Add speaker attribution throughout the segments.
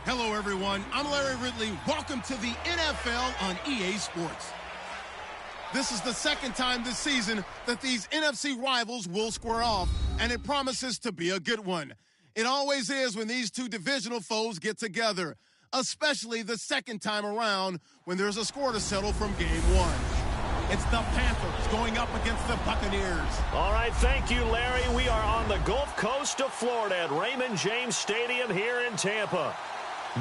Speaker 1: Hello, everyone. I'm Larry Ridley. Welcome to the NFL on EA Sports. This is the second time this season that these NFC rivals will square off, and it promises to be a good one. It always is when these two divisional foes get together, especially the second time around when there's a score to settle from game one. It's the Panthers going up against the Buccaneers.
Speaker 2: All right, thank you, Larry. We are on the Gulf Coast of Florida at Raymond James Stadium here in Tampa.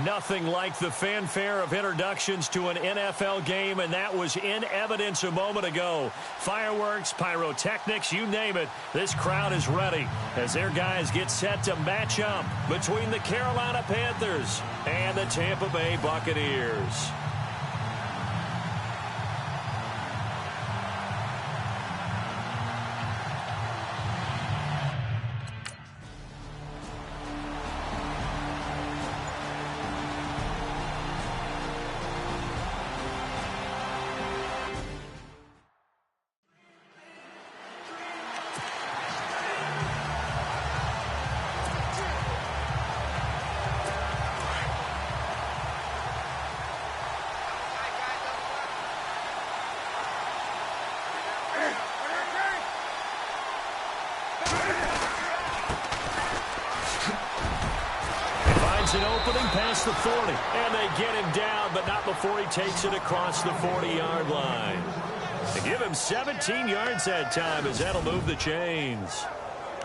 Speaker 2: Nothing like the fanfare of introductions to an NFL game, and that was in evidence a moment ago. Fireworks, pyrotechnics, you name it. This crowd is ready as their guys get set to match up between the Carolina Panthers and the Tampa Bay Buccaneers. An opening past the 40, and they get him down, but not before he takes it across the 40-yard line. They give him 17 yards that time as that'll move the chains.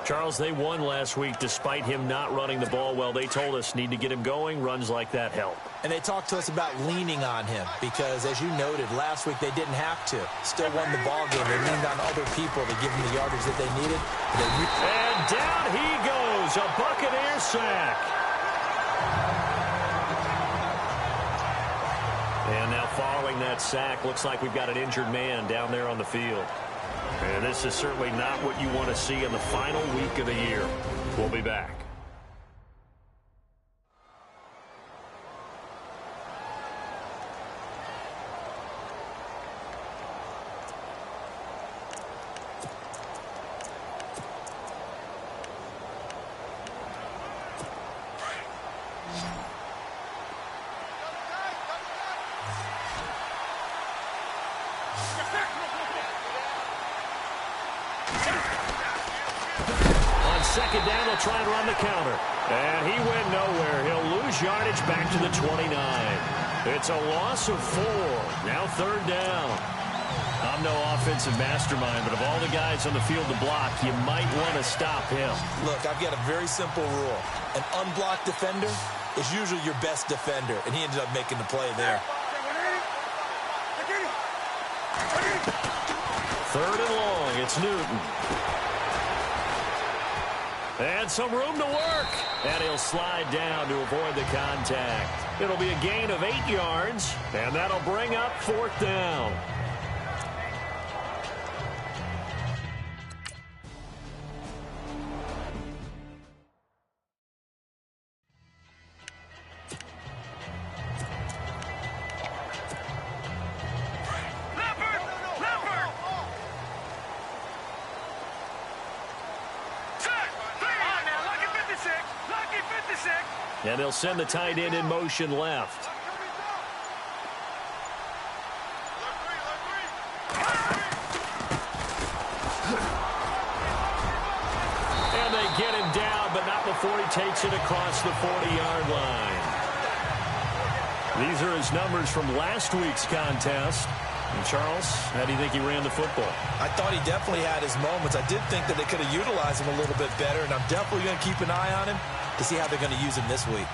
Speaker 2: Charles, they won last week despite him not running the ball well. They told us need to get him going. Runs like that help.
Speaker 3: And they talked to us about leaning on him because, as you noted, last week they didn't have to. Still won the ball game. They leaned on other people to give them the yardage that they needed.
Speaker 2: And down he goes, a Buccaneer sack. And now following that sack, looks like we've got an injured man down there on the field. And this is certainly not what you want to see in the final week of the year. We'll be back. Second down, they'll try and run the counter. And he went nowhere. He'll lose yardage back to the 29. It's a loss of 4. Now third down. I'm no offensive mastermind, but of all the guys on the field to block, you might want to stop him.
Speaker 3: Look, I've got a very simple rule. An unblocked defender is usually your best defender, and he ended up making the play there.
Speaker 2: Third and long. It's Newton. And some room to work. And he'll slide down to avoid the contact. It'll be a gain of 8 yards, and that'll bring up fourth down. And they'll send the tight end in motion left. And they get him down, but not before he takes it across the 40-yard line. These are his numbers from last week's contest. And Charles, how do you think he ran the football?
Speaker 3: I thought he definitely had his moments. I did think that they could have utilized him a little bit better, and I'm definitely going to keep an eye on him to see how they're going to use him this week.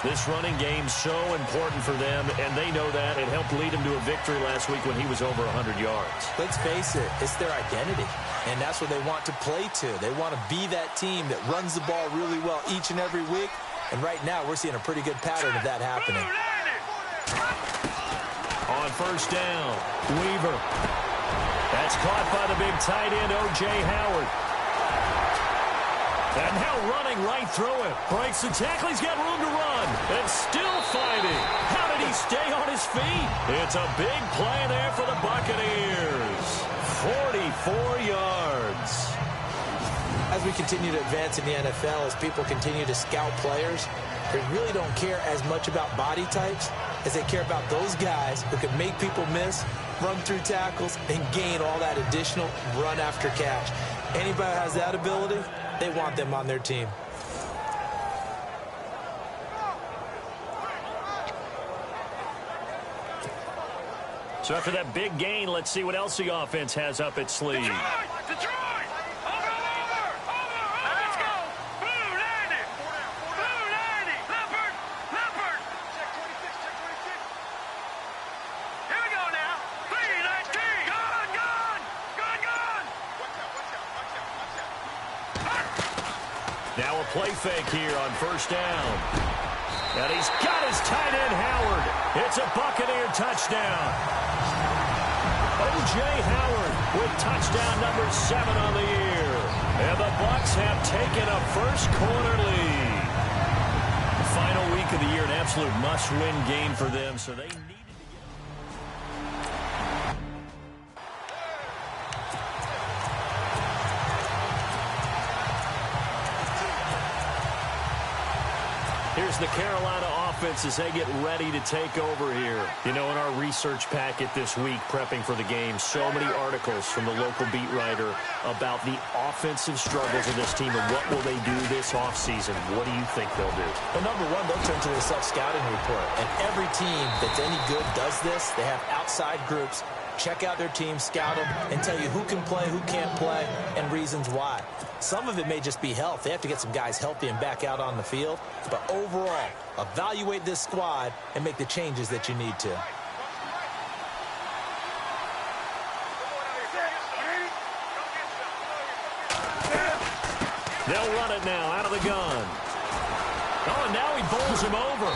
Speaker 2: This running game's so important for them, and they know that. It helped lead him to a victory last week when he was over 100 yards.
Speaker 3: Let's face it, it's their identity, and that's what they want to play to. They want to be that team that runs the ball really well each and every week, and right now we're seeing a pretty good pattern of that happening.
Speaker 2: On first down, Weaver. That's caught by the big tight end, O.J. Howard. And now running right through it. Breaks the tackle. He's got room to run. And still fighting. How did he stay on his feet? It's a big play there for the Buccaneers. 44 yards.
Speaker 3: As we continue to advance in the NFL, as people continue to scout players, they really don't care as much about body types as they care about those guys who can make people miss, run through tackles, and gain all that additional run after catch. Anybody who has that ability, they want them on their team.
Speaker 2: So after that big gain, let's see what else the offense has up its sleeve.
Speaker 4: Detroit! Over! Let's go! Blue 90! Blue 90! Leopard! Check 26, check 26. Here we go now. 3-19! Gone!
Speaker 2: Now a play fake here on first down. And he's got his tight end, Howard. It's a Buccaneer touchdown. O.J. Howard with touchdown number 7 on the year. And the Bucs have taken a first-quarter lead. The final week of the year, an absolute must-win game for them, so they needed to get... Here's the Carolina offense as they get ready to take over here. You know, in our research packet this week, prepping for the game, so many articles from the local beat writer about the offensive struggles of this team and what will they do this offseason. What do you think they'll do?
Speaker 3: Well, number one, they'll turn to their self-scouting report. And every team that's any good does this. They have outside groups. Check out their team, scout them, and tell you who can play, who can't play, and reasons why. Some of it may just be health. They have to get some guys healthy and back out on the field. But overall, evaluate this squad and make the changes that you need to.
Speaker 2: They'll run it now out of the gun. Oh, and now he bowls him over.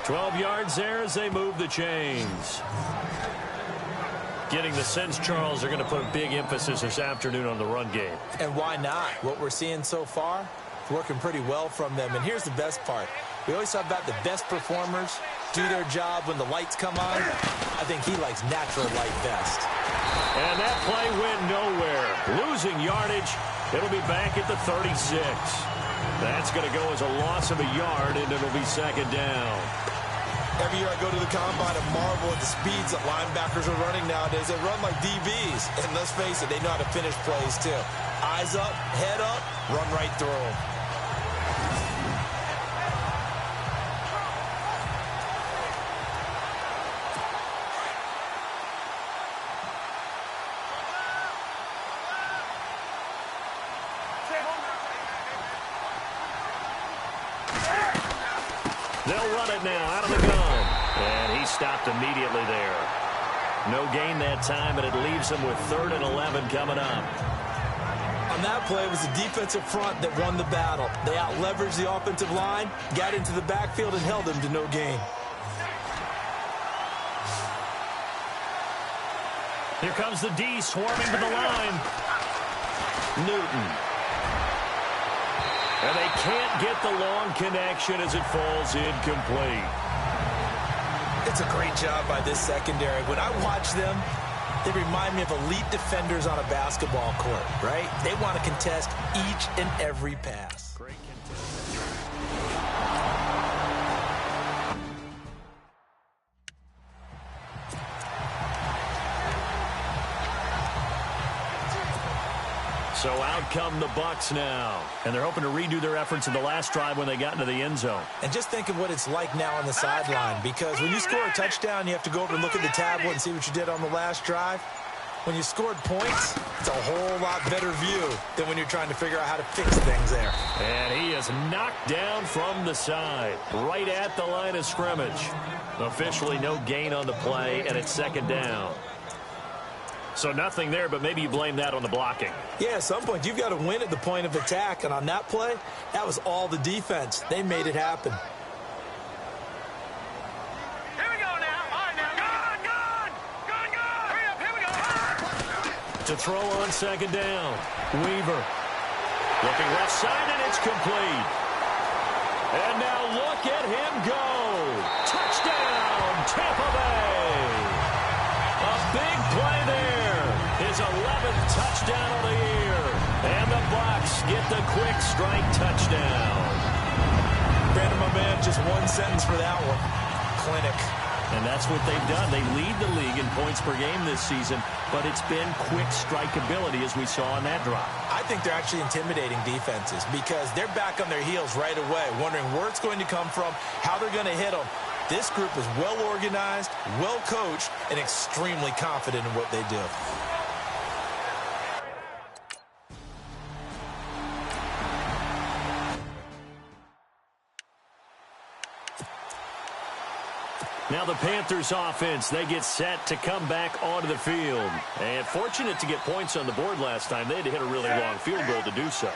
Speaker 2: 12 yards there as they move the chains. Getting the sense, Charles, they're going to put a big emphasis this afternoon on the run game.
Speaker 3: And why not? What we're seeing so far, it's working pretty well from them. And here's the best part. We always talk about the best performers do their job when the lights come on. I think he likes natural light best.
Speaker 2: And that play went nowhere. Losing yardage. It'll be back at the 36. That's going to go as a loss of a yard, and it'll be second down.
Speaker 3: Every year I go to the combine and marvel at the speeds that linebackers are running nowadays. They run like DBs. And let's face it, they know how to finish plays too. Eyes up, head up, run right through them.
Speaker 2: They'll run it now out of the gun. And he stopped immediately there. No gain that time, but it leaves him with 3rd and 11 coming up.
Speaker 3: On that play, it was the defensive front that won the battle. They out-leveraged the offensive line, got into the backfield, and held them to no gain.
Speaker 2: Here comes the D swarming to the line. Newton. And they can't get the long connection as it falls incomplete.
Speaker 3: It's a great job by this secondary. When I watch them, they remind me of elite defenders on a basketball court, right? They want to contest each and every pass.
Speaker 2: Great So out come the Bucs now. And they're hoping to redo their efforts in the last drive when they got into the end zone.
Speaker 3: And just think of what it's like now on the sideline, because when you score a touchdown, you have to go over and look at the tablet and see what you did on the last drive. When you scored points, it's a whole lot better view than when you're trying to figure out how to fix things there.
Speaker 2: And he is knocked down from the side, right at the line of scrimmage. Officially no gain on the play, and it's second down. So nothing there, but maybe you blame that on the blocking.
Speaker 3: Yeah, at some point, you've got to win at the point of attack. And on that play, that was all the defense. They made it happen.
Speaker 4: Here we go now. All right, now. Gone. Hurry up. Here we go.
Speaker 2: To throw on second down. Weaver. Looking left side, and it's complete. And now look at him go. Touchdown, Tampa Bay. A big play there. His 11th touchdown of the year. And the Bucs get the quick strike touchdown.
Speaker 3: Brandon, my man, just one sentence for that one. Clinic.
Speaker 2: And that's what they've done. They lead the league in points per game this season, but it's been quick strikeability as we saw on that drive.
Speaker 3: I think they're actually intimidating defenses because they're back on their heels right away, wondering where it's going to come from, how they're going to hit them. This group is well organized, well coached, and extremely confident in what they do.
Speaker 2: Now the Panthers offense, they get set to come back onto the field. And fortunate to get points on the board last time. They had to hit a really long field goal to do so.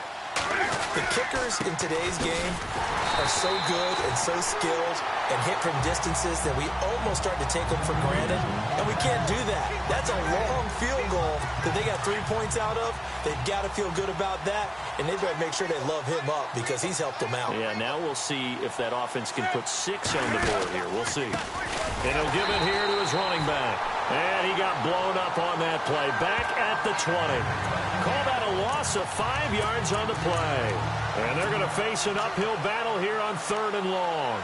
Speaker 3: The kickers in today's game are so good and so skilled and hit from distances that we almost start to take them for granted. And we can't do that. That's a long field goal that they got 3 points out of. They've got to feel good about that. And they better make sure they love him up because he's helped them out.
Speaker 2: Yeah, now we'll see if that offense can put 6 on the board here. We'll see. And he'll give it here to his running back. And he got blown up on that play. Back at the 20. Call that a loss of 5 yards on the play. And they're going to face an uphill battle here on 3rd and long.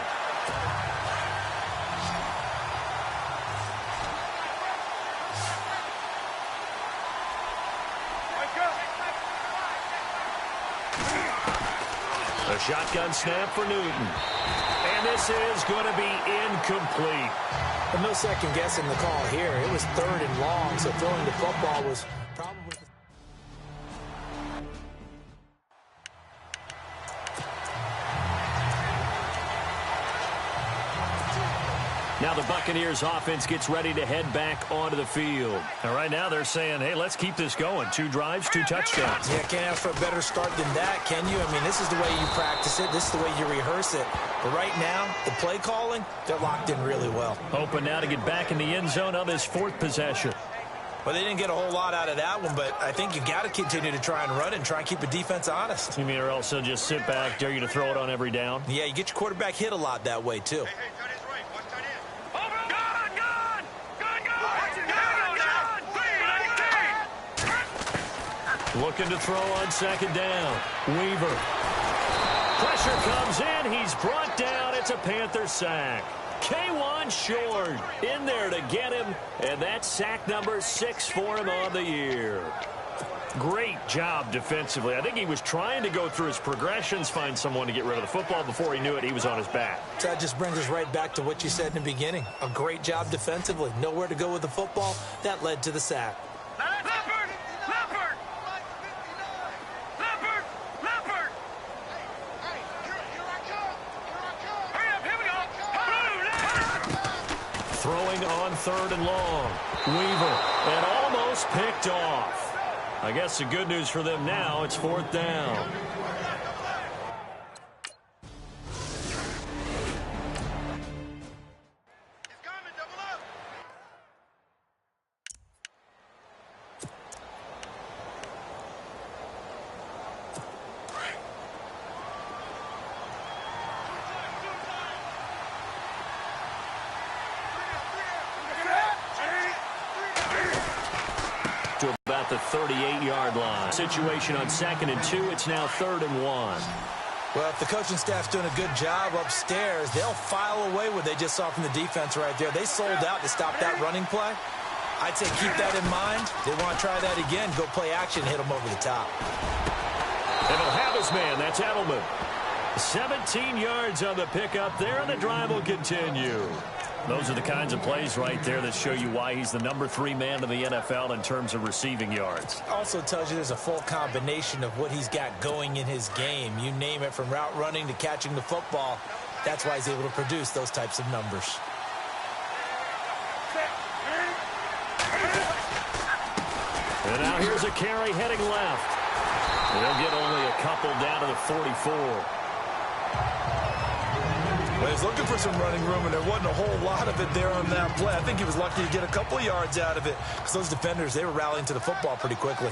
Speaker 2: A shotgun snap for Newton. And this is going to be incomplete.
Speaker 3: But no second guessing the call here. It was 3rd and long, so throwing the football was probably...
Speaker 2: Now the Buccaneers offense gets ready to head back onto the field. And right now they're saying, hey, let's keep this going. 2 drives, 2 touchdowns.
Speaker 3: Yeah, can't ask for a better start than that, can you? I mean, this is the way you practice it. This is the way you rehearse it. But right now, the play calling, they're locked in really well.
Speaker 2: Hoping now to get back in the end zone on this 4th possession.
Speaker 3: Well, they didn't get a whole lot out of that one, but I think you got to continue to try and run and try and keep the defense honest.
Speaker 2: You mean or else they'll just sit back, dare you to throw it on every down?
Speaker 3: Yeah, you get your quarterback hit a lot that way, too.
Speaker 2: Looking to throw on 2nd down. Weaver. Pressure comes in. He's brought down. It's a Panther sack. K1 Short in there to get him. And that's sack number 6 for him on the year. Great job defensively. I think he was trying to go through his progressions, find someone to get rid of the football. Before he knew it, he was on his back.
Speaker 3: So that just brings us right back to what you said in the beginning. A great job defensively. Nowhere to go with the football. That led to the sack.
Speaker 2: Throwing on 3rd and long. Weaver, and almost picked off. I guess the good news for them now, it's 4th down. The 38-yard line. Situation on 2nd and 2. It's now 3rd and 1.
Speaker 3: Well, if the coaching staff's doing a good job upstairs, they'll file away what they just saw from the defense right there. They sold out to stop that running play. I'd say keep that in mind. They want to try that again. Go play action, hit them over the top.
Speaker 2: And he'll have his man. That's Edelman. 17 yards on the pickup there, and the drive will continue. Those are the kinds of plays right there that show you why he's the number 3 man in the NFL in terms of receiving yards.
Speaker 3: Also tells you there's a full combination of what he's got going in his game. You name it, from route running to catching the football. That's why he's able to produce those types of numbers.
Speaker 2: And now here's a carry heading left. They'll get only a couple down to the 44.
Speaker 3: Well, he's looking for some running room, and there wasn't a whole lot of it there on that play. I think he was lucky to get a couple of yards out of it because those defenders, they were rallying to the football pretty quickly.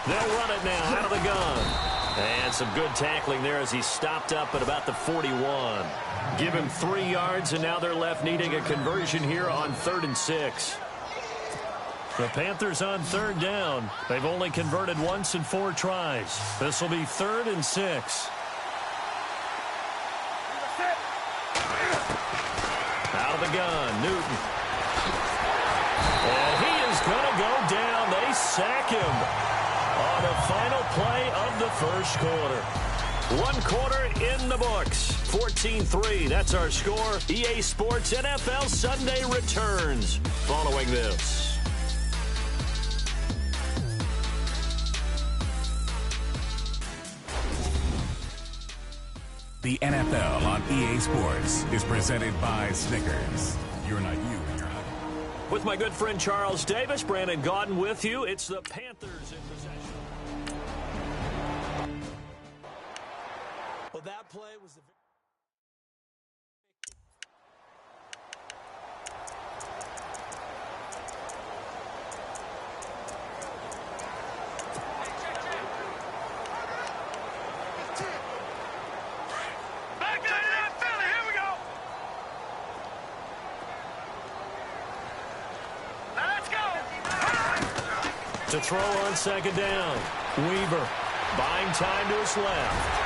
Speaker 2: They'll run it now out of the gun. And some good tackling there as he stopped up at about the 41. Give him 3 yards, and now they're left needing a conversion here on 3rd and 6. The Panthers on third down. They've only converted once in 4 tries. This will be 3rd and 6. Out of the gun, Newton. And he is going to go down. They sack him on the final play of the first quarter. 1 quarter in the books. 14-3, that's our score. EA Sports NFL Sunday returns following this.
Speaker 5: The NFL on EA Sports is presented by Snickers. You're not you.
Speaker 2: With my good friend Charles Davis, Brandon Gaudin with you. It's the Panthers in possession.
Speaker 3: Well, that play was
Speaker 2: to throw on second down. Weaver buying time to his left.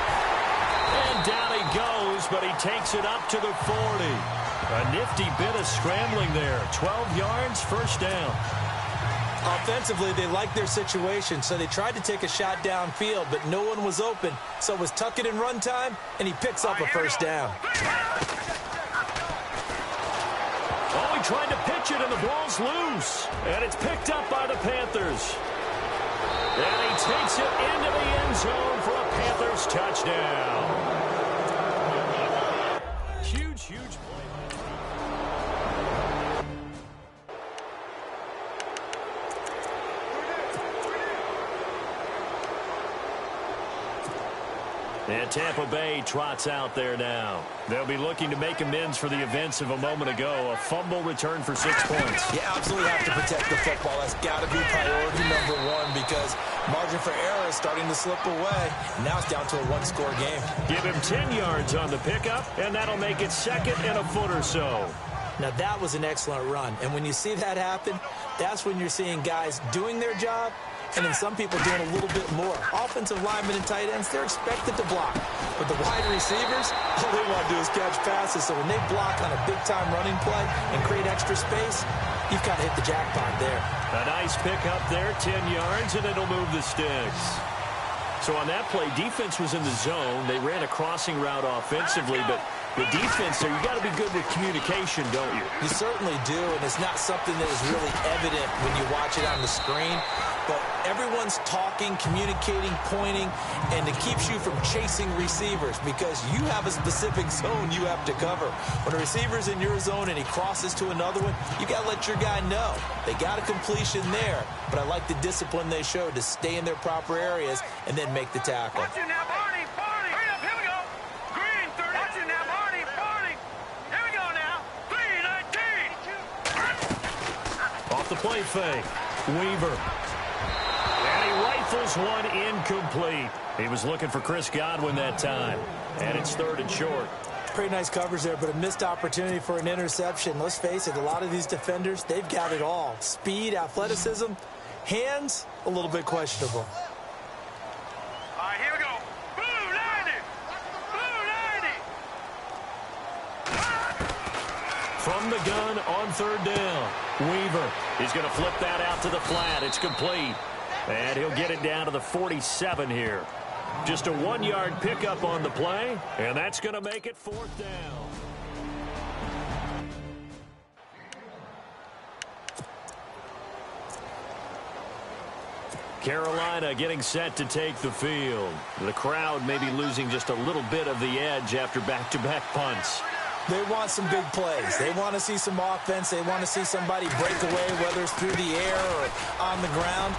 Speaker 2: And down he goes, but he takes it up to the 40. A nifty bit of scrambling there. 12 yards, first down.
Speaker 3: Offensively, they liked their situation, so they tried to take a shot downfield, but no one was open. So it was tuck it in run time, and he picks up a first down.
Speaker 2: Oh, he tried to pitch it, and the ball's loose. And it's picked up by the Panthers. And he takes it into the end zone for a Panthers touchdown. Huge, huge play. And Tampa Bay trots out there now. They'll be looking to make amends for the events of a moment ago. A fumble return for 6 points.
Speaker 3: You absolutely have to protect the football. That's got to be priority number 1 because margin for error is starting to slip away. Now it's down to a 1-score game.
Speaker 2: Give him 10 yards on the pickup, and that'll make it 2nd and a foot or so.
Speaker 3: Now, that was an excellent run. And when you see that happen, that's when you're seeing guys doing their job and then some people doing a little bit more. Offensive linemen and tight ends, they're expected to block. But the wide receivers, all they want to do is catch passes. So when they block on a big-time running play and create extra space, you've got to hit the jackpot there.
Speaker 2: A nice pickup there, 10 yards, and it'll move the sticks. So on that play, defense was in the zone. They ran a crossing route offensively, but the defense there, you got to be good with communication, don't you?
Speaker 3: You certainly do, and it's not something that is really evident when you watch it on the screen. But everyone's talking, communicating, pointing, and it keeps you from chasing receivers because you have a specific zone you have to cover. When a receiver's in your zone and he crosses to another one, you got to let your guy know. They got a completion there, but I like the discipline they showed to stay in their proper areas and then make the tackle.
Speaker 4: Watch it now, Barney. Barney. Hurry up, here we go. Green, 30. Watch it now, Barney. Barney. Here we go now. 3-19.
Speaker 2: Off the play fake. Weaver. Rifles one incomplete. He was looking for Chris Godwin that time. And it's 3rd and short.
Speaker 3: Pretty nice coverage there, but a missed opportunity for an interception. Let's face it, a lot of these defenders, they've got it all. Speed, athleticism, hands, a little bit questionable.
Speaker 4: All right, here we go. Blue 90. Blue 90.
Speaker 2: From the gun on 3rd down. Weaver. He's going to flip that out to the flat. It's complete. And he'll get it down to the 47 here. Just a 1-yard pickup on the play, and that's going to make it 4th down. Carolina getting set to take the field. The crowd may be losing just a little bit of the edge after back-to-back punts.
Speaker 3: They want some big plays. They want to see some offense. They want to see somebody break away, whether it's through the air or on the ground.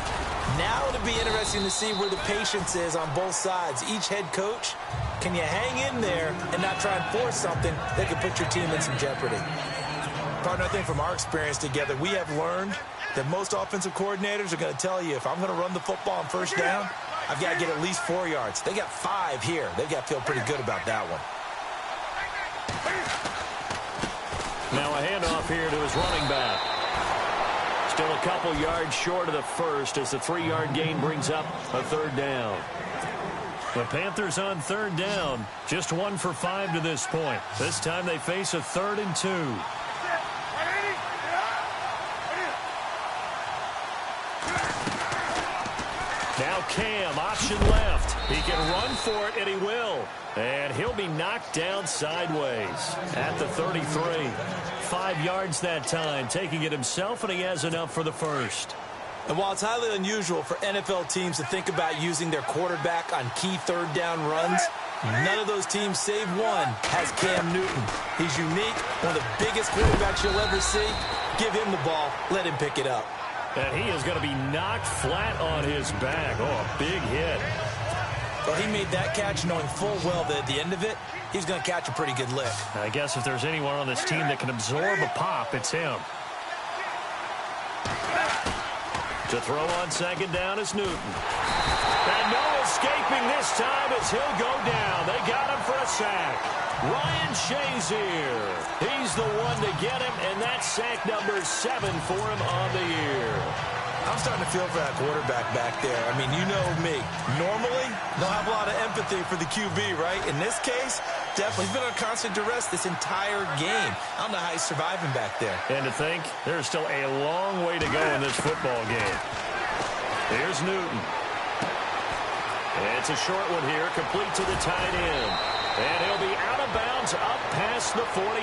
Speaker 3: Now it'll be interesting to see where the patience is on both sides. Each head coach, can you hang in there and not try and force something that could put your team in some jeopardy? Partner, I think from our experience together, we have learned that most offensive coordinators are going to tell you, if I'm going to run the football on 1st down, I've got to get at least 4 yards. They got 5 here. They've got to feel pretty good about that one.
Speaker 2: Now a handoff here to his running back. Still a couple yards short of the first as the 3-yard gain brings up a third down. The Panthers on third down, just 1 for 5 to this point. This time they face a 3rd and 2. Now Cam, option left. He can run for it, and he will. And he'll be knocked down sideways at the 33. 5 yards that time, taking it himself, and he has enough for the first.
Speaker 3: And while it's highly unusual for NFL teams to think about using their quarterback on key third down runs, none of those teams, save one, has Cam Newton. He's unique, one of the biggest quarterbacks you'll ever see. Give him the ball, let him pick it up.
Speaker 2: And he is going to be knocked flat on his back. Oh, a big hit.
Speaker 3: Well, he made that catch knowing full well that at the end of it, he's going to catch a pretty good lick.
Speaker 2: I guess if there's anyone on this team that can absorb a pop, it's him. To throw on second down is Newton. And no escaping this time as he'll go down. They got him for a sack. Ryan Shazier. He's the one to get him, and that's sack number 7 for him on the year.
Speaker 3: I'm starting to feel for that quarterback back there. I mean, you know me. Normally, they'll have a lot of empathy for the QB, right? In this case, definitely he's been under constant duress this entire game. I don't know how he's surviving back there.
Speaker 2: And to think, there's still a long way to go in this football game. Here's Newton. It's a short one here, complete to the tight end. And he'll be out of bounds up past the 45.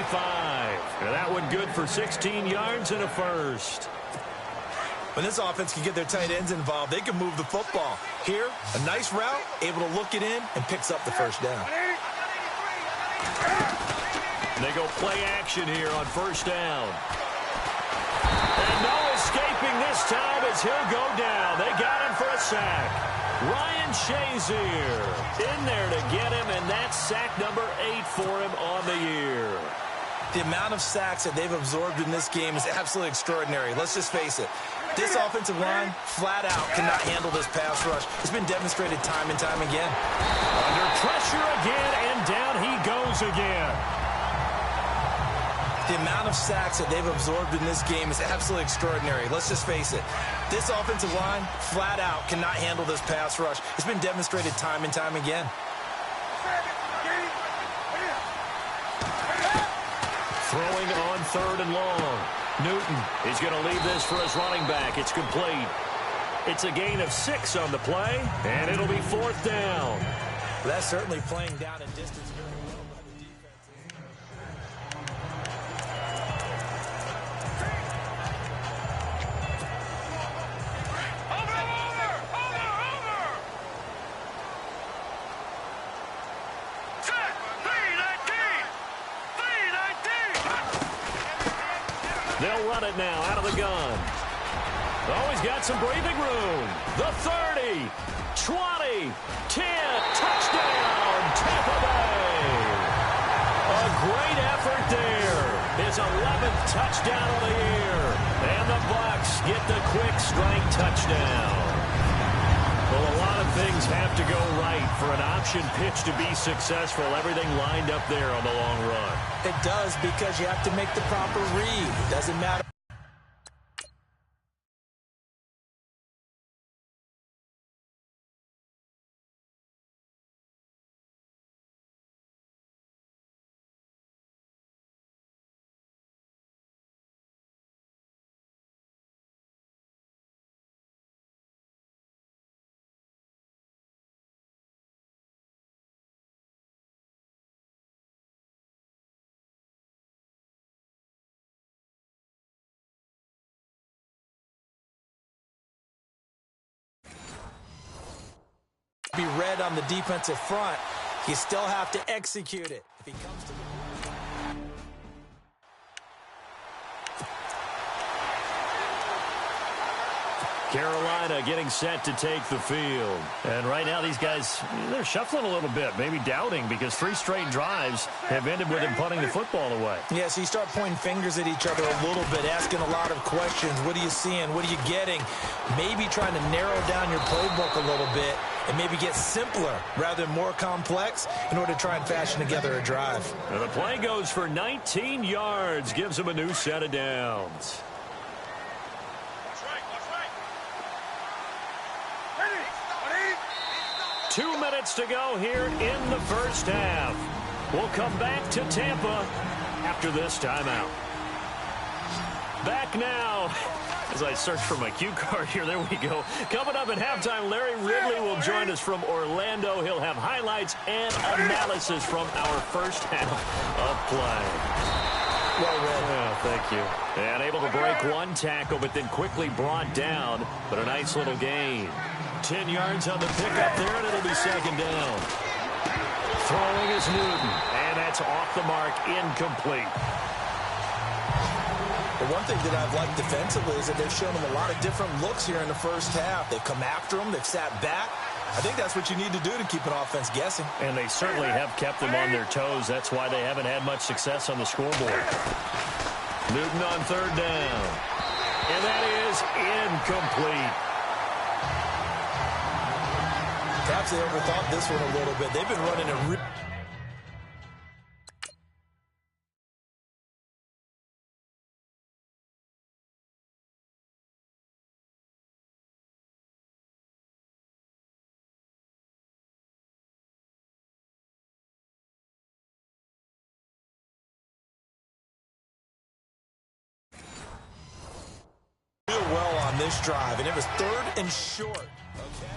Speaker 2: And that one good for 16 yards and a first.
Speaker 3: When this offense can get their tight ends involved, they can move the football. Here, a nice route, able to look it in, and picks up the first down.
Speaker 2: They go play action here on first down. And no escaping this time as he'll go down. They got him for a sack. Ryan Shazier in there to get him, and that's sack number 8 for him on the year.
Speaker 3: The amount of sacks that they've absorbed in this game is absolutely extraordinary. Let's just face it. This offensive line, flat out, cannot handle this pass rush. It's been demonstrated time and time again.
Speaker 2: Under pressure again, and down he goes again.
Speaker 3: The amount of sacks that they've absorbed in this game is absolutely extraordinary. Let's just face it. This offensive line, flat out, cannot handle this pass rush. It's been demonstrated time and time again.
Speaker 2: Throwing on third and long. Newton is going to leave this for his running back. It's complete. It's a gain of 6 on the play, and it'll be 4th down.
Speaker 3: Well, that's certainly playing down in distance very well by the defense.
Speaker 4: Over! Set! 3-19!
Speaker 2: They'll run it now out of the gun. Oh, he's got some breathing room. The 30, 20, 10, touchdown, Tampa Bay. A great effort there. His 11th touchdown of the year. And the Bucs get the quick strike touchdown. Well, a lot of things have to go right for an option pitch to be successful. Everything lined up there on the long run.
Speaker 3: It does, because you have to make the proper read. It doesn't matter. Be read on the defensive front. You still have to execute it. If he comes to
Speaker 2: Carolina getting set to take the field. And right now these guys, they're shuffling a little bit, maybe doubting, because 3 straight drives have ended with them punting the football away.
Speaker 3: Yeah, so you start pointing fingers at each other a little bit, asking a lot of questions. What are you seeing? What are you getting? Maybe trying to narrow down your playbook a little bit and maybe get simpler rather than more complex in order to try and fashion together a drive.
Speaker 2: And the play goes for 19 yards, gives them a new set of downs. 2 minutes to go here in the first half. We'll come back to Tampa after this timeout. Back now. As I search for my cue card here, there we go. Coming up at halftime, Larry Ridley will join us from Orlando. He'll have highlights and analysis from our first half of play.
Speaker 3: Well read.
Speaker 2: Yeah, thank you. And able to break one tackle, but then quickly brought down. But a nice little gain. 10 yards on the pickup there, and it'll be second down. Throwing is Newton, and that's off the mark, incomplete.
Speaker 3: The one thing that I've liked defensively is that they've shown them a lot of different looks here in the first half. They've come after them. They've sat back. I think that's what you need to do to keep an offense guessing.
Speaker 2: And they certainly have kept them on their toes. That's why they haven't had much success on the scoreboard. Newton on third down. And that is incomplete.
Speaker 3: Perhaps they overthought this one a little bit. They've been running a real well on this drive, and it was 3rd and short. Okay.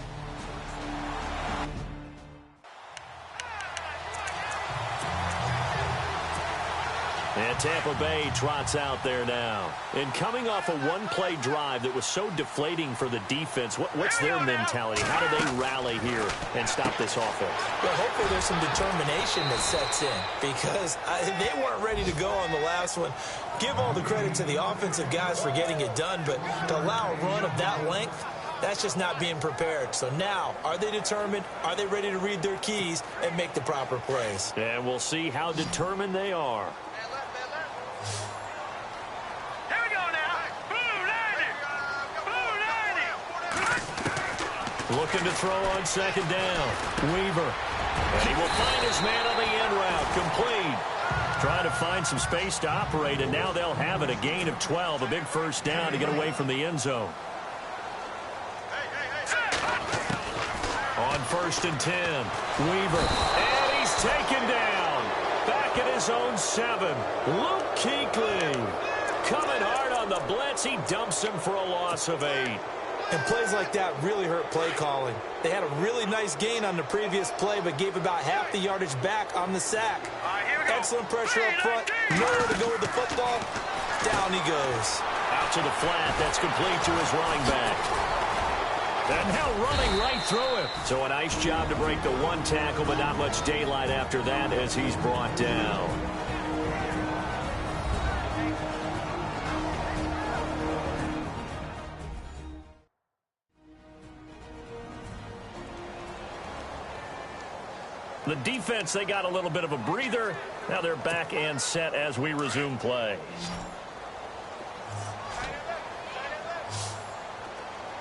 Speaker 2: And Tampa Bay trots out there now. And coming off a one-play drive that was so deflating for the defense, what's their mentality? How do they rally here and stop this offense?
Speaker 3: Well, hopefully there's some determination that sets in because they weren't ready to go on the last one. Give all the credit to the offensive guys for getting it done, but to allow a run of that length, that's just not being prepared. So now, are they determined? Are they ready to read their keys and make the proper plays?
Speaker 2: And we'll see how determined they are. Looking to throw on second down. Weaver. And he will find his man on the end route. Complete. Trying to find some space to operate, and now they'll have it. A gain of 12. A big first down to get away from the end zone. On 1st and 10. Weaver. And he's taken down. Back at his own 7. Luke Kuechly. Coming hard on the blitz. He dumps him for a loss of 8.
Speaker 3: And plays like that really hurt play calling. They had a really nice gain on the previous play, but gave about half the yardage back on the sack. Excellent pressure up front. Nowhere to go with the football. Down he goes.
Speaker 2: Out to the flat. That's complete to his running back. And now running right through him. So a nice job to break the one tackle, but not much daylight after that as he's brought down. The defense, they got a little bit of a breather. Now they're back and set as we resume play.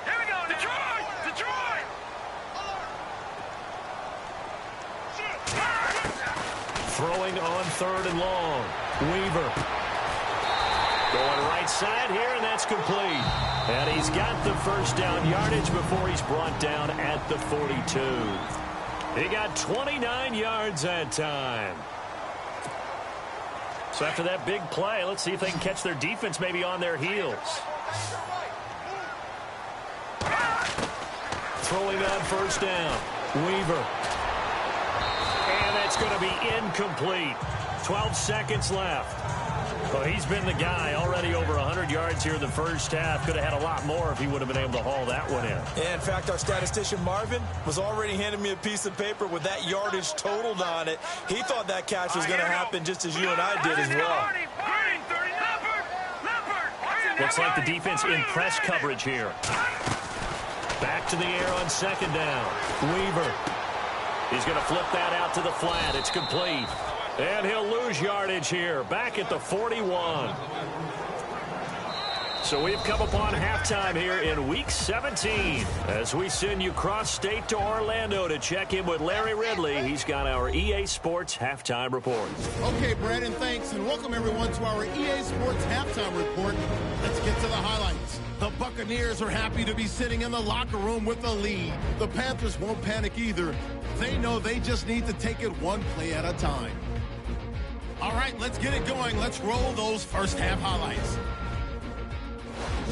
Speaker 4: Here we go, Detroit! Detroit!
Speaker 2: Throwing on 3rd and long. Weaver. Going right side here, and that's complete. And he's got the first down yardage before he's brought down at the 42. He got 29 yards that time. So after that big play, let's see if they can catch their defense maybe on their heels. Throwing on 1st down. Weaver. And that's going to be incomplete. 12 seconds left. Well, he's been the guy already over 100 yards here in the first half. Could have had a lot more if he would have been able to haul that one in.
Speaker 3: Yeah, in fact, our statistician Marvin was already handing me a piece of paper with that yardage totaled on it. He thought that catch was going to happen just as you and I did as well.
Speaker 2: Looks like the defense in press coverage here. Back to the air on 2nd down. Weaver. He's going to flip that out to the flat. It's complete. And he'll lose yardage here, back at the 41. So we've come upon halftime here in Week 17 as we send you cross-state to Orlando to check in with Larry Ridley. He's got our EA Sports Halftime Report.
Speaker 1: Okay, Brandon, thanks, and welcome everyone to our EA Sports Halftime Report. Let's get to the highlights. The Buccaneers are happy to be sitting in the locker room with the lead. The Panthers won't panic either. They know they just need to take it one play at a time. All right, let's get it going. Let's roll those first half highlights.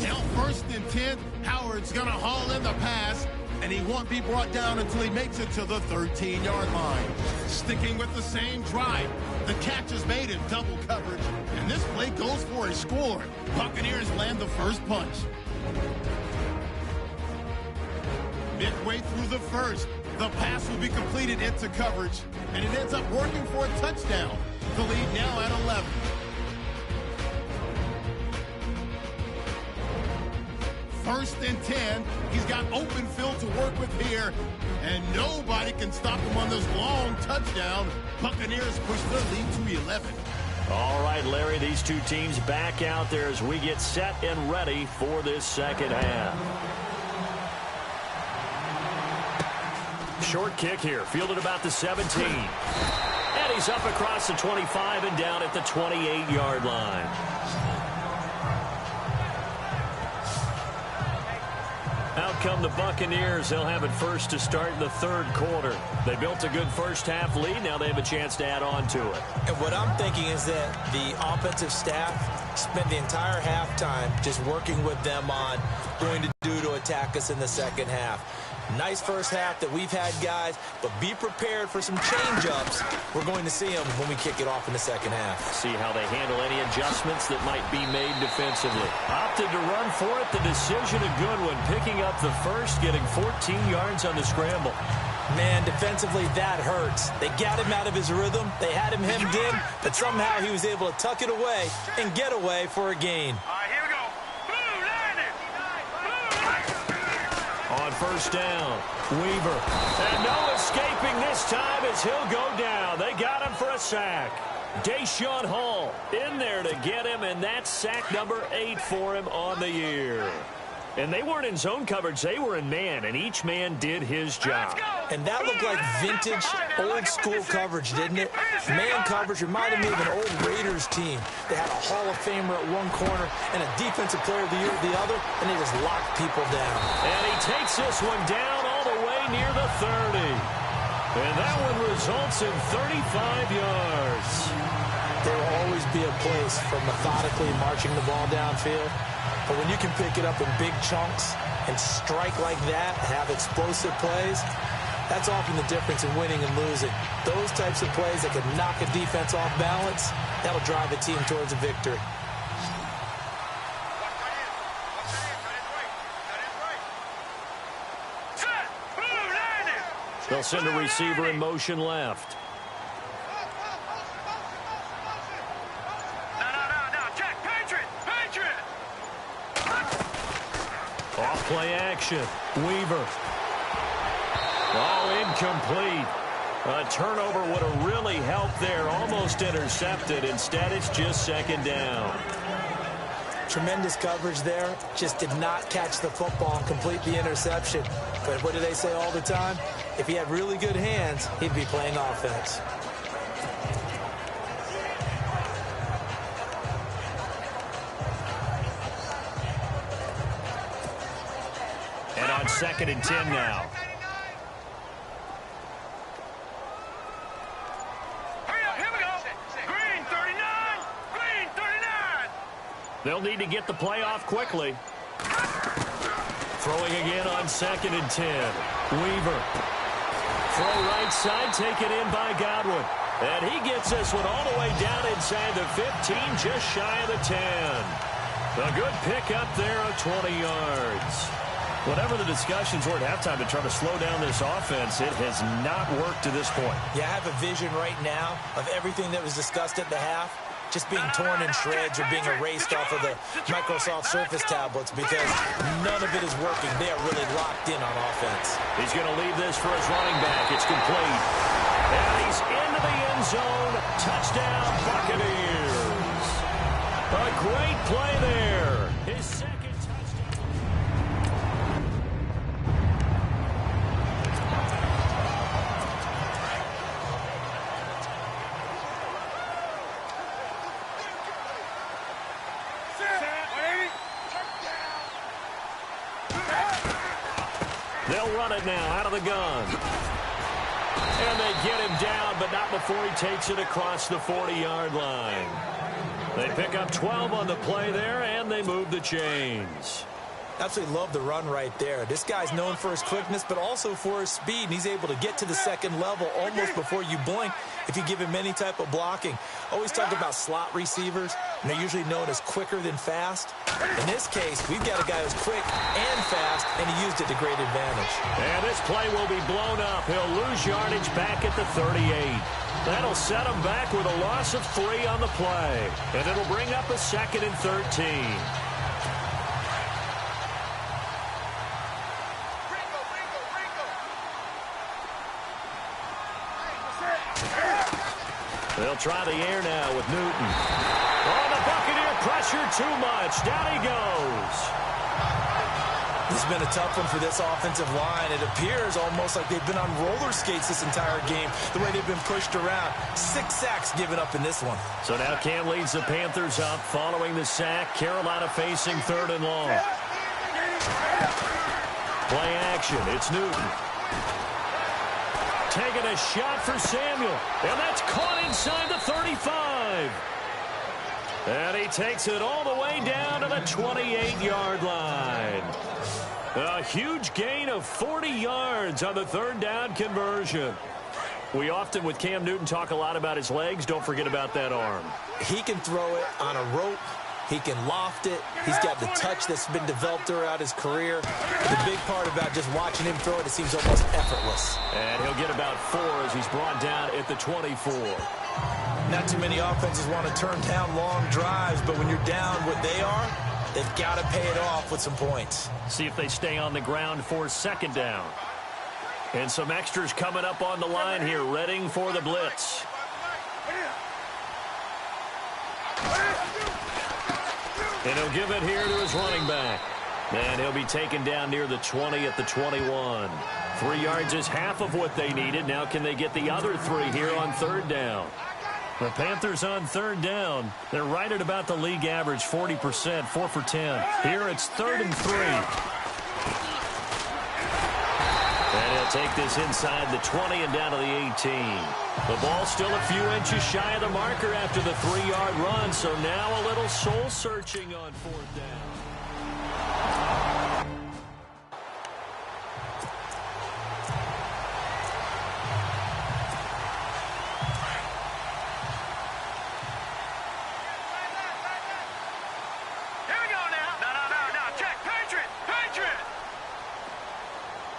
Speaker 1: Now, 1st and 10, Howard's going to haul in the pass, and he won't be brought down until he makes it to the 13-yard line. Sticking with the same drive, the catch is made in double coverage, and this play goes for a score. Buccaneers land the first punch. Midway through the first, the pass will be completed into coverage, and it ends up working for a touchdown. The lead now at 11. First and 10. He's got open field to work with here, and nobody can stop him on this long touchdown. Buccaneers push their lead to 11.
Speaker 2: All right, Larry, these two teams back out there as we get set and ready for this second half. Short kick here, fielded about the 17. And he's up across the 25 and down at the 28-yard line. Out come the Buccaneers. They'll have it first to start in the third quarter. They built a good first-half lead. Now they have a chance to add on to it.
Speaker 3: And what I'm thinking is that the offensive staff spent the entire halftime just working with them on going to do to attack us in the second half. Nice first half that we've had, guys, but be prepared for some change-ups. We're going to see them when we kick it off in the second half.
Speaker 2: See how they handle any adjustments that might be made defensively. Opted to run for it. The decision a good one. Picking up the first, getting 14 yards on the scramble.
Speaker 3: Man, defensively, that hurts. They got him out of his rhythm. They had him hemmed in, but somehow he was able to tuck it away and get away for a gain.
Speaker 4: All right, here we go. Blue, line it.
Speaker 2: On first down, Weaver. And no escaping this time as he'll go down. They got him for a sack. Deshaun Hall in there to get him, and that's sack number 8 for him on the year. And they weren't in zone coverage. They were in man, and each man did his job.
Speaker 3: And that looked like vintage, old-school coverage, didn't it? Man coverage reminded me of an old Raiders team. They had a Hall of Famer at one corner and a Defensive Player of the Year at the other, and they just locked people down.
Speaker 2: And he takes this one down all the way near the 30. And that one results in 35 yards.
Speaker 3: There will always be a place for methodically marching the ball downfield. But when you can pick it up in big chunks and strike like that, have explosive plays, that's often the difference in winning and losing. Those types of plays that can knock a defense off balance, that'll drive a team towards a victory.
Speaker 2: They'll send a receiver in motion left. Off-play action. Weaver. Oh, incomplete. A turnover would have really helped there. Almost intercepted. Instead, it's just second down.
Speaker 3: Tremendous coverage there. Just did not catch the football and complete the interception. But what do they say all the time? If he had really good hands, he'd be playing offense.
Speaker 2: And on 2nd and 10 now. They'll need to get the play off quickly. Throwing again on 2nd and 10. Weaver. Throw right side, taken in by Godwin. And he gets this one all the way down inside the 15, just shy of the 10. A good pickup there of 20 yards. Whatever the discussions were at halftime to try to slow down this offense, it has not worked to this point.
Speaker 3: Yeah, I have a vision right now of everything that was discussed at the half just being torn in shreds or being erased off of the Microsoft Surface tablets because none of it is working. They are really locked in on offense.
Speaker 2: He's going to leave this for his running back. It's complete. And he's into the end zone. Touchdown, Buccaneers. A great play there. His second touchdown. They'll run it now out of the gun. And they get him down, but not before he takes it across the 40-yard line. They pick up 12 on the play there, and they move the chains.
Speaker 3: Absolutely love the run right there. This guy's known for his quickness, but also for his speed. And he's able to get to the second level almost before you blink if you give him any type of blocking. Always talk about slot receivers, and they're usually known as quicker than fast. In this case, we've got a guy who's quick and fast, and he used it to great advantage.
Speaker 2: And this play will be blown up. He'll lose yardage back at the 38. That'll set him back with a loss of 3 on the play. And it'll bring up a 2nd and 13. They'll try the air now with Newton. Oh, the Buccaneer pressure too much. Down he goes.
Speaker 3: This has been a tough one for this offensive line. It appears almost like they've been on roller skates this entire game, the way they've been pushed around. 6 sacks given up in this one.
Speaker 2: So now Cam leads the Panthers up following the sack. Carolina facing 3rd and long. Play action. It's Newton. Taking a shot for Samuel. And that's caught inside the 35. And he takes it all the way down to the 28-yard line. A huge gain of 40 yards on the 3rd down conversion. We often, with Cam Newton, talk a lot about his legs. Don't forget about that arm.
Speaker 3: He can throw it on a rope. He can loft it. He's got the touch that's been developed throughout his career. The big part about just watching him throw it seems almost effortless.
Speaker 2: And he'll get about 4 as he's brought down at the 24.
Speaker 3: Not too many offenses want to turn down long drives, but when you're down what they are, they've got to pay it off with some points.
Speaker 2: See if they stay on the ground for 2nd down. And some extras coming up on the line here, readying for the blitz. And he'll give it here to his running back. And he'll be taken down near the 20 at the 21. 3 yards is half of what they needed. Now can they get the other 3 here on 3rd down? The Panthers on 3rd down. They're right at about the league average, 40%, 4 for 10. Here it's 3rd and 3. And he'll take this inside the 20 and down to the 18. The ball still a few inches shy of the marker after the 3-yard run, so now a little soul-searching on 4th down.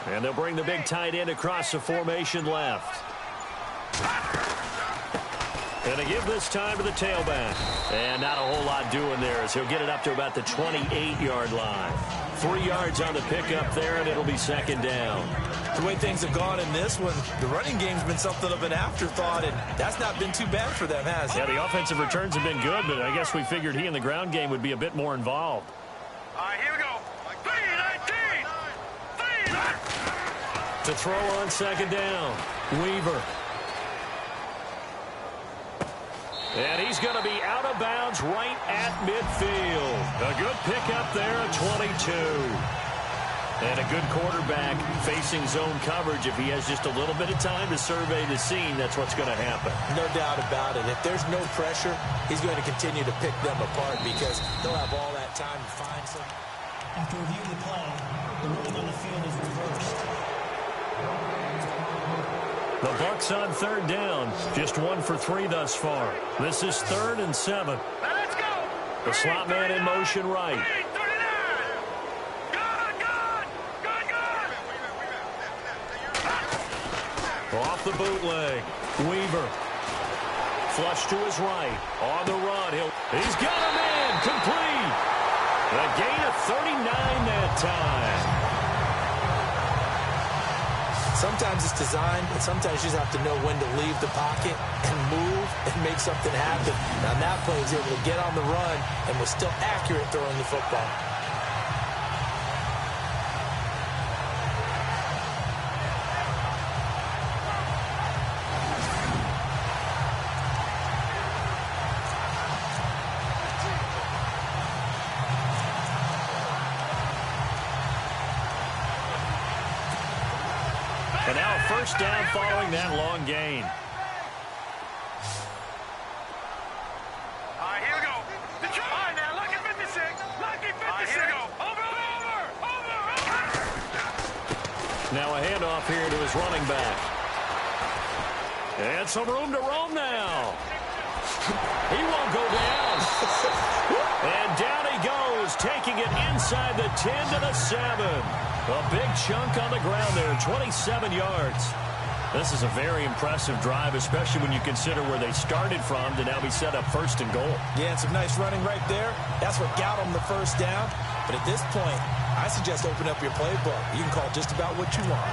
Speaker 2: And they'll bring the big tight end across the formation left. And they give this time to the tailback. And not a whole lot doing there as he'll get it up to about the 28-yard line. 3 yards on the pickup there, and it'll be 2nd down.
Speaker 3: The way things have gone in this one, the running game's been something of an afterthought, and that's not been too bad for them, has it?
Speaker 2: Yeah, the offensive returns have been good, but I guess we figured he in the ground game would be a bit more involved.
Speaker 4: All right, here we go. 3-19. 3-19.
Speaker 2: To throw on 2nd down, Weaver. And he's going to be out of bounds right at midfield. A good pickup there at 22. And a good quarterback facing zone coverage. If he has just a little bit of time to survey the scene, that's what's going to happen.
Speaker 3: No doubt about it. If there's no pressure, he's going to continue to pick them apart because he'll have all that time to find some.
Speaker 6: After reviewing the play, the ruling on the field is reversed.
Speaker 2: The Bucs on 3rd down. Just 1 for 3 thus far. This is 3rd and 7.
Speaker 4: Let's go.
Speaker 2: The slot man in motion right.
Speaker 4: 39. Good.
Speaker 2: Off the bootleg. Weaver. Flush to his right. On the run. He's got him in. Complete. A gain of 39 that time.
Speaker 3: Sometimes it's designed, and sometimes you just have to know when to leave the pocket and move and make something happen. Now, that play was able to get on the run and was still accurate throwing the football.
Speaker 2: first down following that long gain.
Speaker 4: All right, here we go. All right, now, lucky 56. Lucky 56. All right, here we go. Over.
Speaker 2: Now a handoff here to his running back. And some room to roam now. He won't go down. And down he goes, taking it inside the 10 to the 7. A big chunk on the ground there, 27 yards. This is a very impressive drive, especially when you consider where they started from to now be set up first and goal.
Speaker 3: Yeah, and some nice running right there. That's what got them the first down. But at this point, I suggest open up your playbook. You can call just about what you want.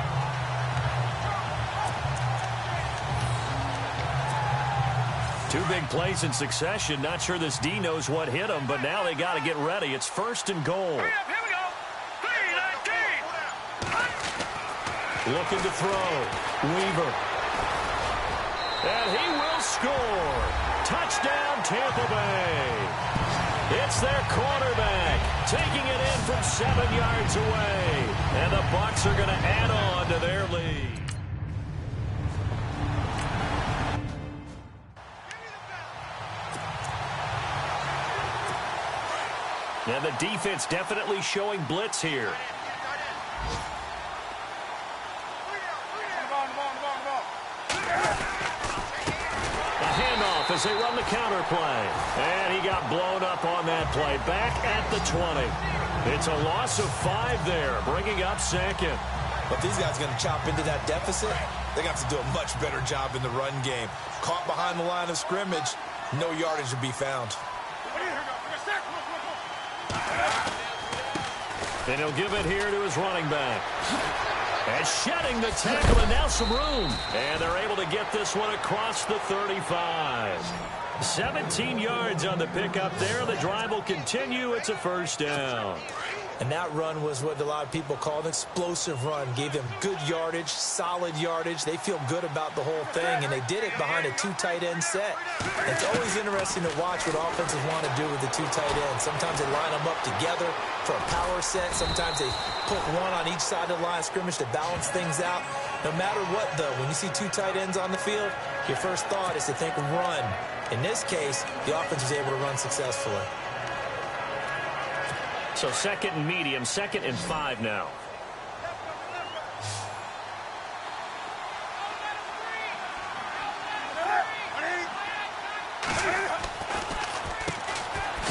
Speaker 2: Two big plays in succession. Not sure this D knows what hit him, but now they got to get ready. It's first and goal.
Speaker 4: Hurry up, here we go. 3-19.
Speaker 2: Looking to throw. Weaver. And he will score. Touchdown, Tampa Bay. It's their quarterback taking it in from 7 yards away. And the Bucs are going to add on to their lead. And the defense definitely showing blitz here. A handoff as they run the counter play. And he got blown up on that play. Back at the 20. It's a loss of 5 there, bringing up second.
Speaker 3: But these guys are going to chop into that deficit. They're going to have to do a much better job in the run game. Caught behind the line of scrimmage, no yardage to be found.
Speaker 2: And he'll give it here to his running back. And shedding the tackle, and now some room. And they're able to get this one across the 35. 17 yards on the pickup there. The drive will continue. It's a first down.
Speaker 3: And that run was what a lot of people call an explosive run. Gave them good yardage, solid yardage. They feel good about the whole thing, and they did it behind a 2 tight end set. It's always interesting to watch what offenses want to do with the 2 tight ends. Sometimes they line them up together for a power set. Sometimes they put one on each side of the line of scrimmage to balance things out. No matter what, though, when you see 2 tight ends on the field, your first thought is to think run. In this case, the offense was able to run successfully.
Speaker 2: So second and medium, 2nd and 5 now.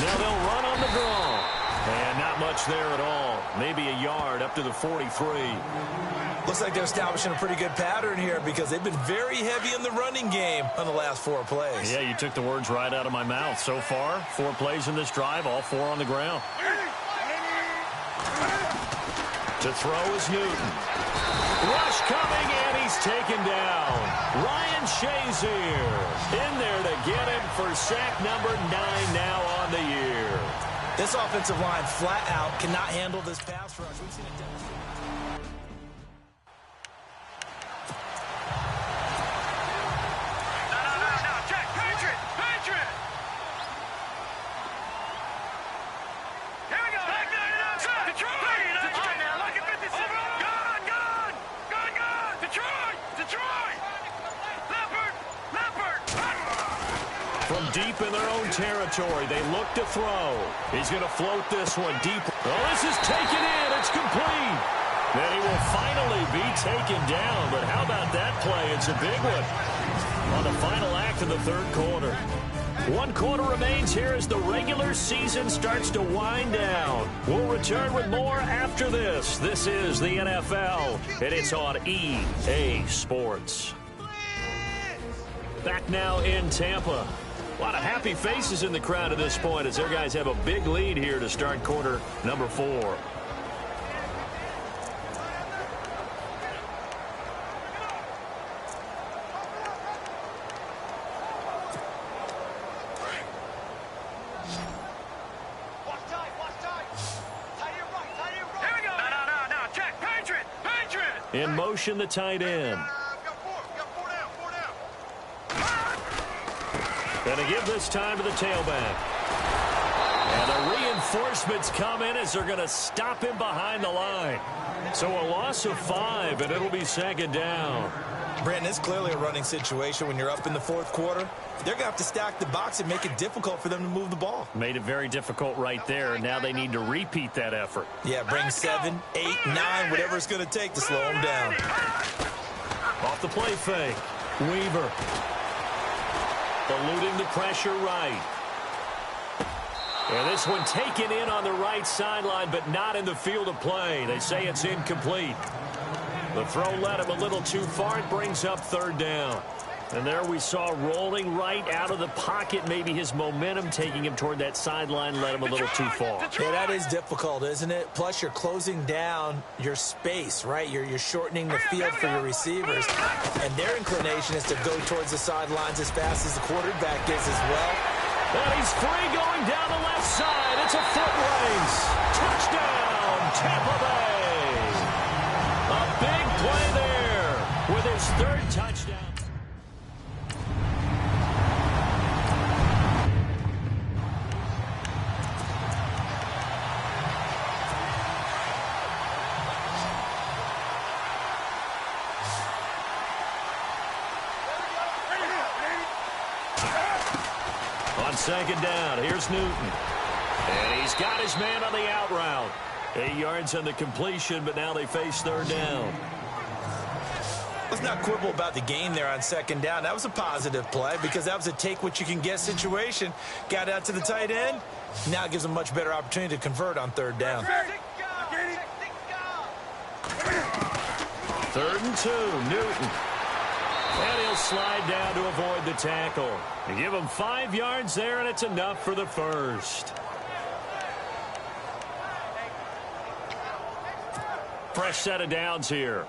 Speaker 2: Now they'll run on the draw. And not much there at all. Maybe a yard up to the 43.
Speaker 3: Looks like they're establishing a pretty good pattern here because they've been very heavy in the running game on the last 4 plays.
Speaker 2: Yeah, you took the words right out of my mouth. So far, 4 plays in this drive, all 4 on the ground. To throw is Newton. Rush coming, and he's taken down. Ryan Shazier in there to get him for sack number 9 now on the year.
Speaker 3: This offensive line flat out cannot handle this pass rush. We've seen it demonstrate.
Speaker 4: No, Jack, Patriot. Here we go. Back there, Detroit. All right, now, lucky 56. Gun. Detroit. Leopard.
Speaker 2: From deep in their own territory, they look to throw. He's going to float this one deep. Oh, this is taken in. It's complete. Then he will finally be taken down. But how about that play? It's a big one on the final act of the 3rd quarter. 1 quarter remains here as the regular season starts to wind down. We'll return with more after this. This is the NFL, and it's on EA Sports. Back now in Tampa. A lot of happy faces in the crowd at this point as their guys have a big lead here to start quarter number 4. In motion, the tight end. And to give this time to the tailback. And a reinforcements come in as they're going to stop him behind the line. So a loss of 5, and it'll be second down.
Speaker 3: Brandon, it's clearly a running situation when you're up in the fourth quarter. They're going to have to stack the box and make it difficult for them to move the ball.
Speaker 2: Made it very difficult right there. Now they need to repeat that effort.
Speaker 3: Yeah, bring 7, 8, 9, whatever it's going to take to slow them down.
Speaker 2: Off the play fake. Weaver. Eluding the pressure right. And this one taken in on the right sideline, but not in the field of play. They say it's incomplete. The throw led him a little too far. It brings up third down. And there we saw rolling right out of the pocket. Maybe his momentum taking him toward that sideline led him a little too far.
Speaker 3: Yeah, that is difficult, isn't it? Plus, you're closing down your space, right? You're shortening the field for your receivers. And their inclination is to go towards the sidelines as fast as the quarterback is as well.
Speaker 2: And he's free going down the left side. It's a foot race. Touchdown, Tampa Bay. A big play there with his third touchdown. On second down, here's Newton. And he's got his man on the out route. 8 yards on the completion, but now they face third down.
Speaker 3: Let's not quibble about the game there on second down. That was a positive play because that was a take-what-you-can-get situation. Got out to the tight end. Now it gives them much better opportunity to convert on third down.
Speaker 2: 3rd and 2, Newton. And he'll slide down to avoid the tackle. You give him 5 yards there, and it's enough for the first. Fresh set of downs here.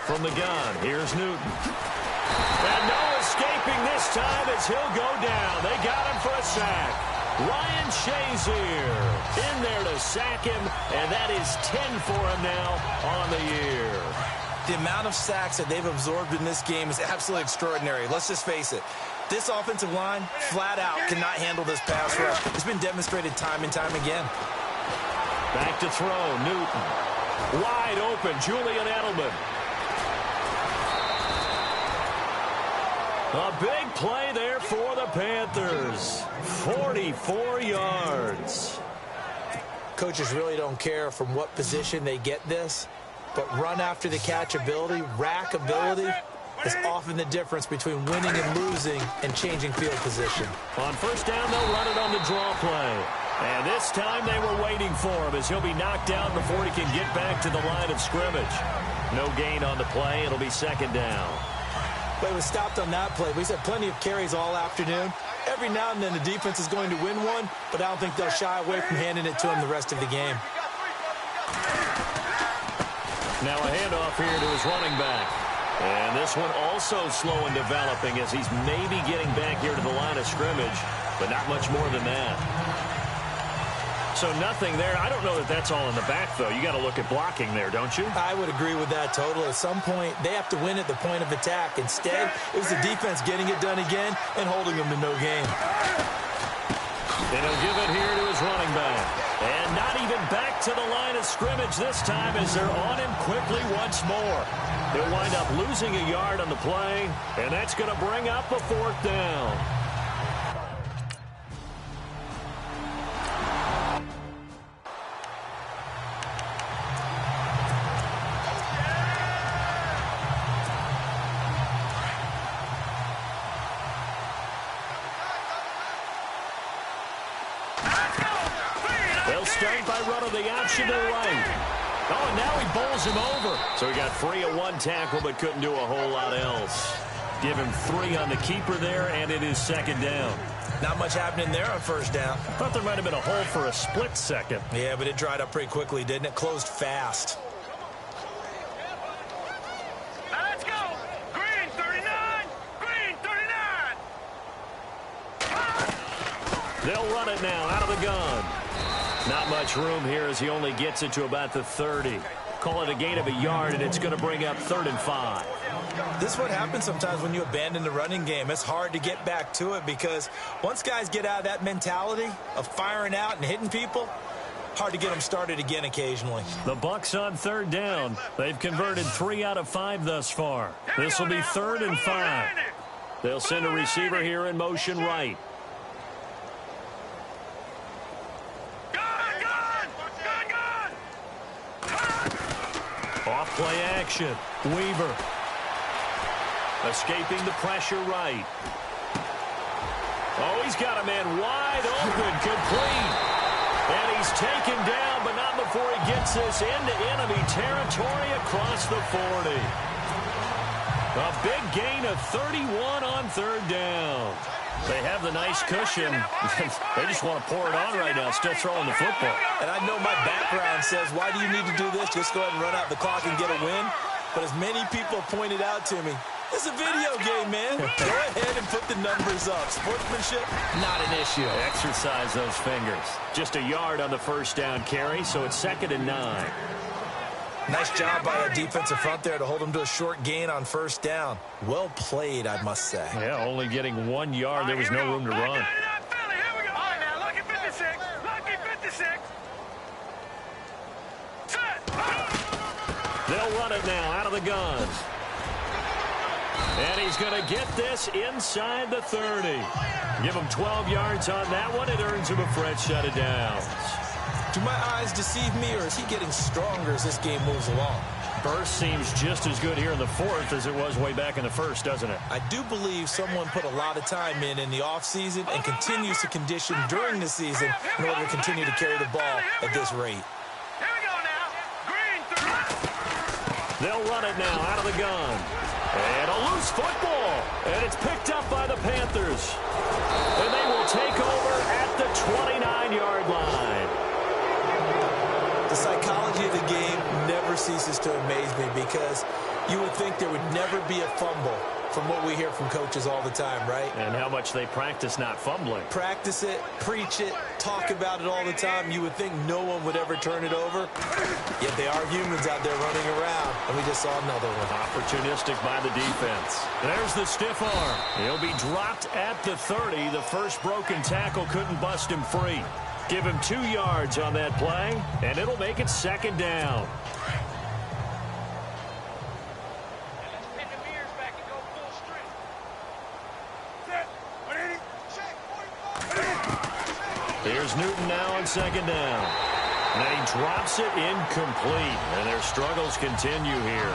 Speaker 2: From the gun, here's Newton. And no escaping this time as he'll go down. They got him for a sack. Ryan Shazier in there to sack him, and that is 10 for him now on the year.
Speaker 3: The amount of sacks that they've absorbed in this game is absolutely extraordinary. Let's just face it. This offensive line, flat out, cannot handle this pass rush. It's been demonstrated time and time again.
Speaker 2: Back to throw, Newton. Wide open, Julian Edelman. A big play there for the Panthers. 44 yards.
Speaker 3: Coaches really don't care from what position they get this, but run after the catch ability, rack ability, is often the difference between winning and losing and changing field position.
Speaker 2: On first down, they'll run it on the draw play. And this time they were waiting for him as he'll be knocked down before he can get back to the line of scrimmage. No gain on the play. It'll be second down.
Speaker 3: But it was stopped on that play. We've had plenty of carries all afternoon. Every now and then the defense is going to win one, but I don't think they'll shy away from handing it to him the rest of the game.
Speaker 2: Now a handoff here to his running back. And this one also slow in developing as he's maybe getting back here to the line of scrimmage, but not much more than that. So nothing there. I don't know that that's all in the back, though. You got to look at blocking there, don't you?
Speaker 3: I would agree with that totally. At some point, they have to win at the point of attack. Instead, it was the defense getting it done again and holding them to no gain.
Speaker 2: And he'll give it here to his running back. And not even back to the line of scrimmage this time as they're on him quickly once more. They'll wind up losing a yard on the play, and that's going to bring up a fourth down. Start by running the option to the right. Oh, and now he bowls him over. So he got free of one tackle but couldn't do a whole lot else. Give him 3 on the keeper there, and it is second down.
Speaker 3: Not much happening there on first down.
Speaker 2: Thought there might have been a hole for a split second.
Speaker 3: Yeah, but it dried up pretty quickly, didn't it? Closed fast.
Speaker 4: Now let's go. Green 39. Green 39.
Speaker 2: They'll run it now out of the gun. Not much room here as he only gets it to about the 30. Call it a gain of a yard, and it's going to bring up 3rd and 5.
Speaker 3: This is what happens sometimes when you abandon the running game. It's hard to get back to it because once guys get out of that mentality of firing out and hitting people, hard to get them started again occasionally.
Speaker 2: The Bucs on third down. They've converted 3 out of 5 thus far. This will be 3rd and 5. They'll send a receiver here in motion right. Off play action. Weaver. Escaping the pressure right. Oh, he's got a man wide open. Complete. And he's taken down, but not before he gets this into enemy territory across the 40. A big gain of 31 on third down. They have the nice cushion. They just want to pour it on right now, still throwing the football.
Speaker 3: And I know my background says, why do you need to do this? Just go ahead and run out the clock and get a win. But as many people pointed out to me, it's a video game, man. Go ahead and put the numbers up. Sportsmanship, not an issue.
Speaker 2: Exercise those fingers. Just a yard on the first down carry, so it's 2nd and 9.
Speaker 3: Nice job by our defensive front there to hold them to a short gain on first down. Well played, I must say.
Speaker 2: Yeah, only getting 1 yard. There was no room to run. They'll run it now out of the gun. And he's going to get this inside the 30. Give him 12 yards on that one. It earns him a fresh set of downs.
Speaker 3: Do my eyes deceive me, or is he getting stronger as this game moves along?
Speaker 2: Burst seems just as good here in the 4th as it was way back in the 1st, doesn't it?
Speaker 3: I do believe someone put a lot of time in the offseason and continues to condition during the season in order to continue to carry the ball at this rate.
Speaker 2: They'll run it now out of the gun. And a loose football. And it's picked up by the Panthers. And they will take over at the 29-yard line.
Speaker 3: The psychology of the game never ceases to amaze me because you would think there would never be a fumble from what we hear from coaches all the time, right?
Speaker 2: And how much they practice not fumbling.
Speaker 3: Practice it, preach it, talk about it all the time. You would think no one would ever turn it over. Yet they are humans out there running around, and we just saw another one.
Speaker 2: Opportunistic by the defense. There's the stiff arm. He'll be dropped at the 30. The first broken tackle couldn't bust him free. Give him 2 yards on that play, and it'll make it 2nd down. Here's Newton now on 2nd down. And he drops it incomplete, and their struggles continue here.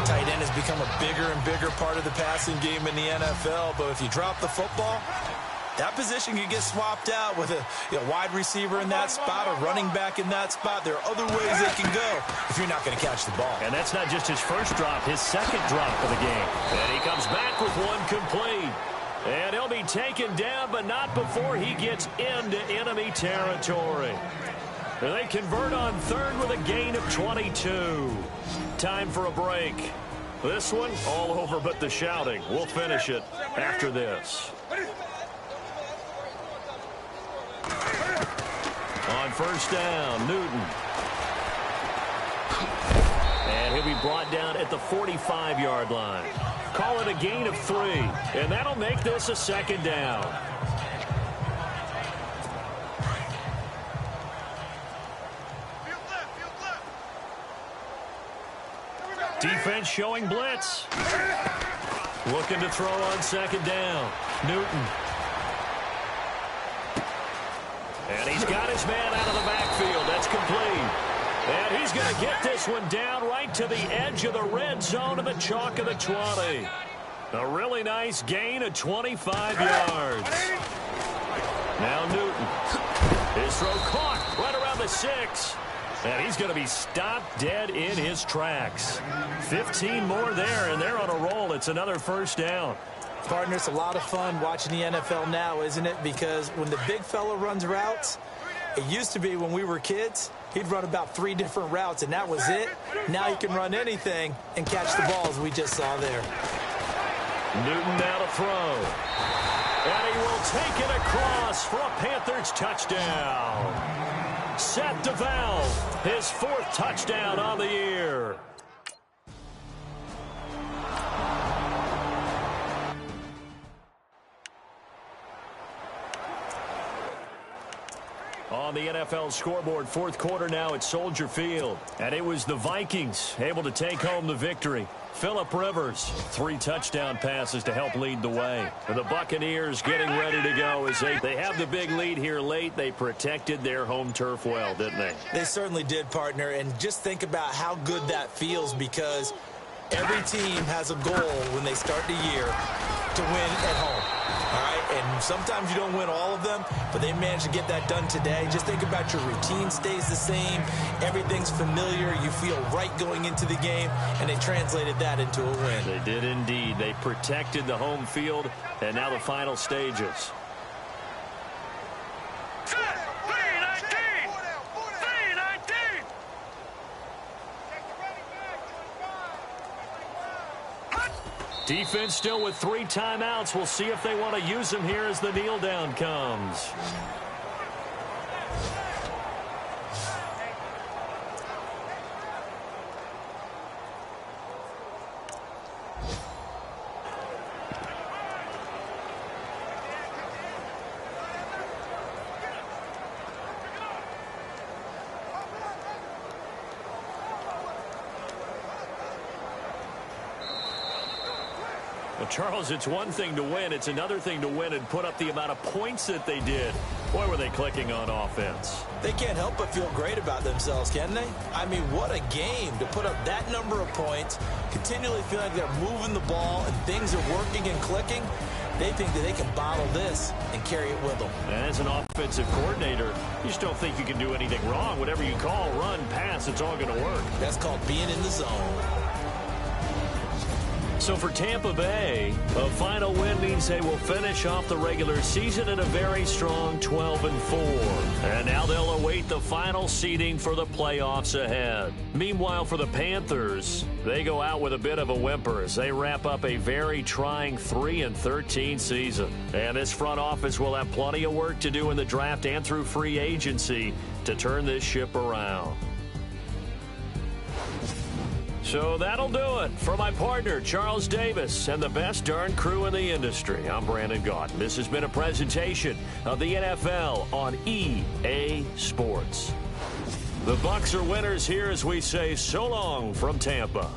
Speaker 3: Tight end has become a bigger and bigger part of the passing game in the NFL, but if you drop the football, that position can get swapped out with a wide receiver in that spot, a running back in that spot. There are other ways they can go if you're not going to catch the ball.
Speaker 2: And that's not just his first drop, his 2nd drop of the game. And he comes back with one complete. And he'll be taken down, but not before he gets into enemy territory. And they convert on 3rd with a gain of 22. Time for a break. This one, all over but the shouting. We'll finish it after this. On first down, Newton. And he'll be brought down at the 45-yard line. Call it a gain of 3, and that'll make this a 2nd down. Defense showing blitz. Looking to throw on 2nd down. Newton. And he's got his man out of the backfield. That's complete. And he's going to get this one down right to the edge of the red zone of the chalk of the 20. A really nice gain of 25 yards. Now Newton. His throw caught right around the 6. And he's going to be stopped dead in his tracks. 15 more there, and they're on a roll. It's another 1st down.
Speaker 3: Partner, it's a lot of fun watching the NFL now, isn't it? Because when the big fella runs routes, it used to be when we were kids, he'd run about 3 different routes, and that was it. Now he can run anything and catch the balls we just saw there.
Speaker 2: Newton now to throw. And he will take it across for a Panthers touchdown. Seth DeValve, his 4th touchdown on the year. on the NFL scoreboard. Fourth quarter now at Soldier Field. And it was the Vikings able to take home the victory. Phillip Rivers, 3 touchdown passes to help lead the way. And the Buccaneers getting ready to go as they have the big lead here late. They protected their home turf well, didn't they?
Speaker 3: They certainly did, partner. And just think about how good that feels, because every team has a goal when they start the year to win at home. All right, and sometimes you don't win all of them, but they managed to get that done today. Just think about your routine stays the same. Everything's familiar. You feel right going into the game, and they translated that into a win.
Speaker 2: They did indeed. They protected the home field, and now the final stages. Defense still with 3 timeouts. We'll see if they want to use them here as the kneel down comes. Well, Charles, it's one thing to win. It's another thing to win and put up the amount of points that they did. Boy, were they clicking on offense.
Speaker 3: They can't help but feel great about themselves, can they? I mean, what a game to put up that number of points, continually feel like they're moving the ball and things are working and clicking. They think that they can bottle this and carry it with them.
Speaker 2: As an offensive coordinator, you just don't think you can do anything wrong. Whatever you call, run, pass, it's all going to work.
Speaker 3: That's called being in the zone.
Speaker 2: So for Tampa Bay, a final win means they will finish off the regular season at a very strong 12-4. And now they'll await the final seeding for the playoffs ahead. Meanwhile, for the Panthers, they go out with a bit of a whimper as they wrap up a very trying 3-13 season. And this front office will have plenty of work to do in the draft and through free agency to turn this ship around. So that'll do it. For my partner, Charles Davis, and the best darn crew in the industry, I'm Brandon Gaunt. This has been a presentation of the NFL on EA Sports. The Bucs are winners here as we say so long from Tampa.